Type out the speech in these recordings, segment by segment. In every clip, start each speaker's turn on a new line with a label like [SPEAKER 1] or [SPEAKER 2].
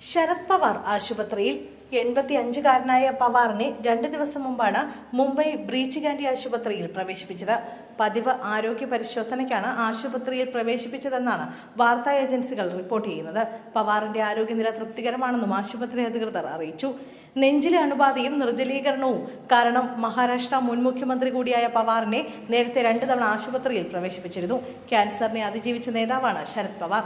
[SPEAKER 1] ശരത് പവാർ ആശുപത്രിയിൽ 85-കാരനായ പവാറിനെ 2 ദിവസം മുമ്പാണ് മുംബൈ ബ്രീച്ച് ഗാന്ധി ആശുപത്രിയിൽ പ്രവേശിപ്പിച്ചത്. പതിവ് ആരോഗ്യ പരിശോധനയ്ക്കാണ് ആശുപത്രിയിൽ പ്രവേശിപ്പിച്ചതെന്നാണ് വാർത്താ ഏജൻസികൾ റിപ്പോർട്ട് ചെയ്യുന്നത്. പവാറിന്റെ ആരോഗ്യനില തൃപ്തികരമാണെന്നും ആശുപത്രി അധികൃതർ അറിയിച്ചു. നെഞ്ചിലെ അണുബാധയും നിർജ്ജലീകരണവും കാരണം മഹാരാഷ്ട്ര മുൻ മുഖ്യമന്ത്രി കൂടിയായ പവാറിനെ നേരത്തെ 2 തവണ ആശുപത്രിയിൽ പ്രവേശിപ്പിച്ചിരുന്നു. ക്യാൻസറിനെ അതിജീവിച്ച നേതാവാണ് ശരത് പവാർ.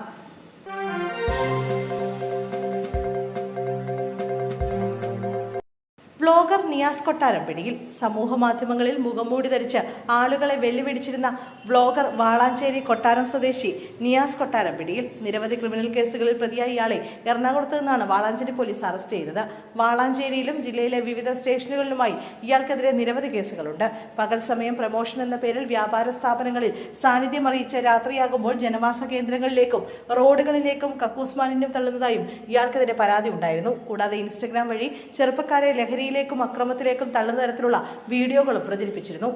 [SPEAKER 1] വ്ലോഗർ നിയാസ് കൊട്ടാരം പിടിയിൽ. സമൂഹ മാധ്യമങ്ങളിൽ മുഖംമൂടി ധരിച്ച് ആളുകളെ വെല്ലുവിളിച്ചിരുന്ന വ്ലോഗർ വാളാഞ്ചേരി കൊട്ടാരം സ്വദേശി നിയാസ് കൊട്ടാരം പിടിയിൽ. നിരവധി ക്രിമിനൽ കേസുകളിൽ പ്രതിയായ ഇയാളെ എറണാകുളത്ത് നിന്നാണ് വാളാഞ്ചേരി പോലീസ് അറസ്റ്റ് ചെയ്തത്. വാളാഞ്ചേരിയിലും ജില്ലയിലെ വിവിധ സ്റ്റേഷനുകളിലുമായി ഇയാൾക്കെതിരെ നിരവധി കേസുകളുണ്ട്. പകൽ സമയം പ്രമോഷൻ എന്ന പേരിൽ വ്യാപാര സ്ഥാപനങ്ങളിൽ സാന്നിധ്യം അറിയിച്ച് രാത്രിയാകുമ്പോൾ ജനവാസ കേന്ദ്രങ്ങളിലേക്കും റോഡുകളിലേക്കും കക്കൂസ് മാലിന്യം തള്ളുന്നതായും ഇയാൾക്കെതിരെ പരാതി ഉണ്ടായിരുന്നു. കൂടാതെ ഇൻസ്റ്റഗ്രാം വഴി ചെറുപ്പക്കാരെ ലഹരിയിലേക്കും അക്രമത്തിലേക്കും തള്ളുന്ന തരത്തിലുള്ള വീഡിയോകളും പ്രചരിപ്പിച്ചിരുന്നു.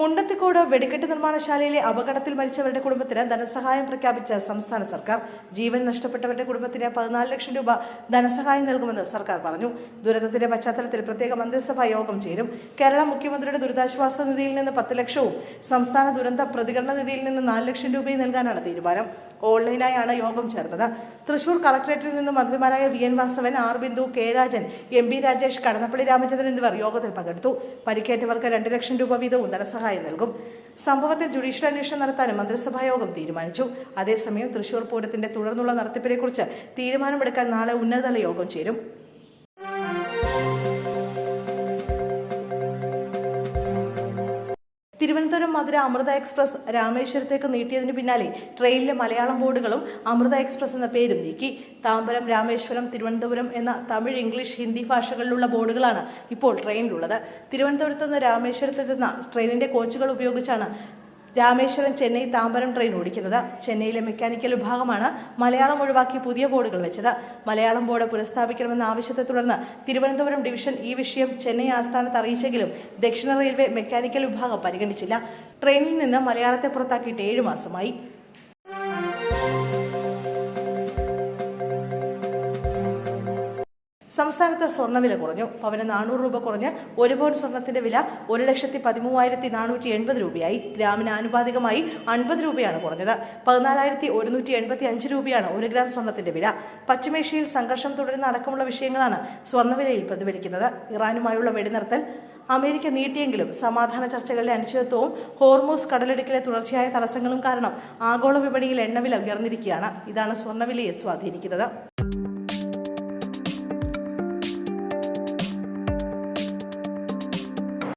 [SPEAKER 1] മുണ്ടത്തിക്കോട് വെടിക്കെട്ട് നിർമ്മാണശാലയിലെ അപകടത്തിൽ മരിച്ചവരുടെ കുടുംബത്തിന് ധനസഹായം പ്രഖ്യാപിച്ച സംസ്ഥാന സർക്കാർ. ജീവൻ നഷ്ടപ്പെട്ടവരുടെ കുടുംബത്തിന് 14 ലക്ഷം രൂപ ധനസഹായം നൽകുമെന്ന് സർക്കാർ പറഞ്ഞു. ദുരന്തത്തിന്റെ പശ്ചാത്തലത്തിൽ പ്രത്യേക മന്ത്രിസഭാ യോഗം ചേരും. കേരള മുഖ്യമന്ത്രിയുടെ ദുരിതാശ്വാസ നിധിയിൽ നിന്ന് 10 ലക്ഷവും സംസ്ഥാന ദുരന്ത പ്രതികരണ നിധിയിൽ നിന്ന് 4 ലക്ഷം രൂപയും നൽകാനാണ് തീരുമാനം. ഓൺലൈനായാണ് യോഗം ചേർന്നത്. തൃശൂർ കളക്ടറേറ്റിൽ നിന്ന് മന്ത്രിമാരായ V N Vasavan, R Bindu, K Rajan, M B Rajesh, Kadannappally Ramachandran എന്നിവർ യോഗത്തിൽ പങ്കെടുത്തു. പരിക്കേറ്റവർക്ക് 2 ലക്ഷം രൂപ വീതവും ധനസഹായം നൽകും. സംഭവത്തിൽ ജുഡീഷ്യൽ അന്വേഷണം നടത്താനും മന്ത്രിസഭാ യോഗം തീരുമാനിച്ചു. അതേസമയം തൃശൂർ പൂരത്തിന്റെ തുടർന്നുള്ള നടത്തിപ്പിനെക്കുറിച്ച് തീരുമാനമെടുക്കാൻ നാളെ ഉന്നതതല യോഗം ചേരും. തിരുവനന്തപുരം മധുര അമൃത എക്സ്പ്രസ് രാമേശ്വരത്തേക്ക് നീട്ടിയതിന് പിന്നാലെ ട്രെയിനിലെ മലയാളം ബോർഡുകളും അമൃത എക്സ്പ്രസ് എന്ന പേരും നീക്കി. താമ്പരം, രാമേശ്വരം, തിരുവനന്തപുരം എന്ന തമിഴ്, ഇംഗ്ലീഷ്, ഹിന്ദി ഭാഷകളിലുള്ള ബോർഡുകളാണ് ഇപ്പോൾ ട്രെയിനിലുള്ളത്. തിരുവനന്തപുരത്ത് നിന്ന് രാമേശ്വരത്തെത്തുന്ന ട്രെയിനിന്റെ കോച്ചുകൾ ഉപയോഗിച്ചാണ് രാമേശ്വരം, ചെന്നൈ, താമ്പരം ട്രെയിൻ ഓടിക്കുന്നത്. ചെന്നൈയിലെ മെക്കാനിക്കൽ വിഭാഗമാണ് മലയാളം ഒഴിവാക്കി പുതിയ ബോർഡുകൾ വെച്ചത്. മലയാളം ബോർഡ് പുനഃസ്ഥാപിക്കണമെന്ന ആവശ്യത്തെ തുടർന്ന് തിരുവനന്തപുരം ഡിവിഷൻ ഈ വിഷയം ചെന്നൈ ആസ്ഥാനത്ത് അറിയിച്ചെങ്കിലും ദക്ഷിണ റെയിൽവേ മെക്കാനിക്കൽ വിഭാഗം പരിഗണിച്ചില്ല. ട്രെയിനിൽ നിന്ന് മലയാളത്തെ പുറത്താക്കിയിട്ട് 7 മാസമായി. സംസ്ഥാനത്ത് സ്വർണ്ണവില കുറഞ്ഞു. പവന് 400 രൂപ കുറഞ്ഞ് 1 പവൻ സ്വർണത്തിന്റെ വില 1,13,480 രൂപയായി. ഗ്രാമിന് ആനുപാതികമായി 50 രൂപയാണ് കുറഞ്ഞത്. 14,185 രൂപയാണ് 1 ഗ്രാം സ്വർണത്തിന്റെ വില. പശ്ചിമേഷ്യയിൽ സംഘർഷം തുടരുന്ന അടക്കമുള്ള വിഷയങ്ങളാണ് സ്വർണ്ണവിലയിൽ പ്രതിഫലിക്കുന്നത്. ഇറാനുമായുള്ള വെടിനിർത്തൽ അമേരിക്ക നീട്ടിയെങ്കിലും സമാധാന ചർച്ചകളിലെ അനിശ്ചിതത്വവും ഹോർമൂസ് കടലിടുക്കിലെ തുടർച്ചയായ തടസ്സങ്ങളും കാരണം ആഗോള വിപണിയിൽ എണ്ണവില ഉയർന്നിരിക്കുകയാണ്. ഇതാണ് സ്വർണ്ണവിലയെ സ്വാധീനിക്കുന്നത്.